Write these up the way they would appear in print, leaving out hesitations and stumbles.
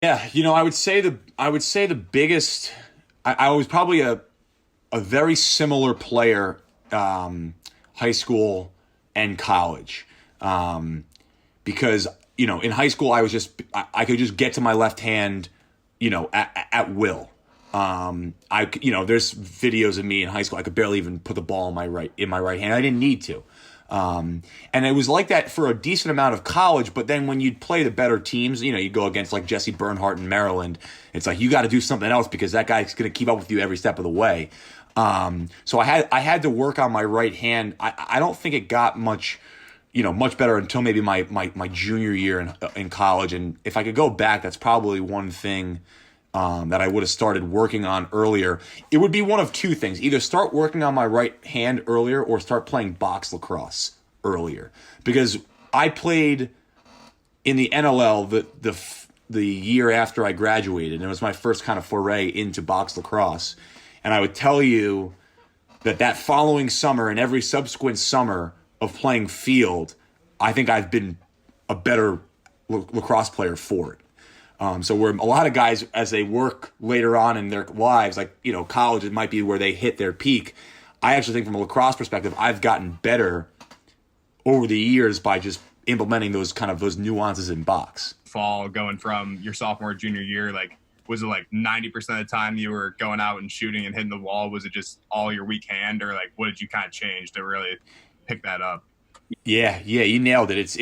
Yeah, I would say the biggest. I was probably a very similar player, high school and college, because in high school I could just get to my left hand, at will. There's videos of me in high school. I could barely even put the ball in my right hand. I didn't need to. And it was like that for a decent amount of college, but then when you'd play the better teams, you go against like Jesse Bernhardt in Maryland, it's like you got to do something else because that guy's going to keep up with you every step of the way. So I had to work on my right hand. I don't think it got much better until maybe my junior year in college. And if I could go back, that's probably one thing that I would have started working on earlier. It would be one of two things: either start working on my right hand earlier, or start playing box lacrosse earlier. Because I played in the NLL the year after I graduated, and it was my first kind of foray into box lacrosse. And I would tell you that following summer and every subsequent summer of playing field, I think I've been a better lacrosse player for it. So where a lot of guys, as they work later on in their lives, like, college, it might be where they hit their peak. I actually think from a lacrosse perspective, I've gotten better over the years by just implementing those nuances in box. Fall going from your sophomore, junior year, like, was it like 90% of the time you were going out and shooting and hitting the wall? Was it just all your weak hand, or like what did you kind of change to really pick that up? Yeah, you nailed it. It's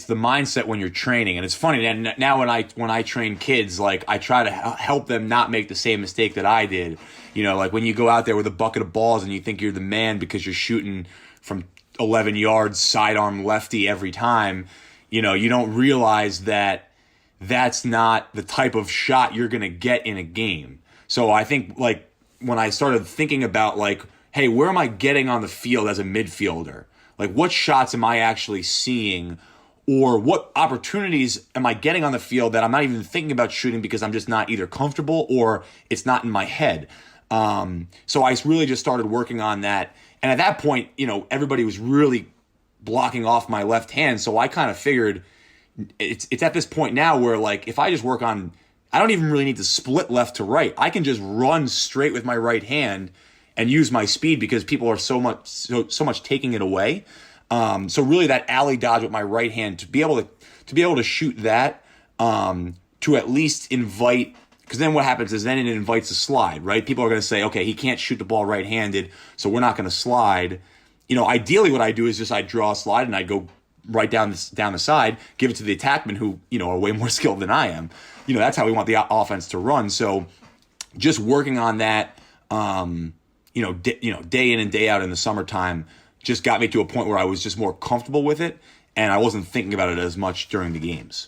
the mindset when you're training, and it's funny. And now when I train kids, like I try to help them not make the same mistake that I did. Like when you go out there with a bucket of balls and you think you're the man because you're shooting from 11 yards sidearm lefty every time. You don't realize that that's not the type of shot you're gonna get in a game. So I think like when I started thinking about like, hey, where am I getting on the field as a midfielder? Like, what shots am I actually seeing, or what opportunities am I getting on the field that I'm not even thinking about shooting because I'm just not either comfortable or it's not in my head. So I really just started working on that. And at that point, everybody was really blocking off my left hand. So I kind of figured it's at this point now where, like, if I just work on, I don't even really need to split left to right. I can just run straight with my right hand and use my speed because people are so much taking it away. So really that alley dodge with my right hand to be able to shoot that, to at least invite, because then what happens is then it invites a slide, right? People are going to say, okay, he can't shoot the ball right-handed, so we're not going to slide. Ideally what I do is just I draw a slide and I go right down the side, give it to the attackmen who, are way more skilled than I am. That's how we want the offense to run. So just working on that, day in and day out in the summertime just got me to a point where I was just more comfortable with it, and I wasn't thinking about it as much during the games.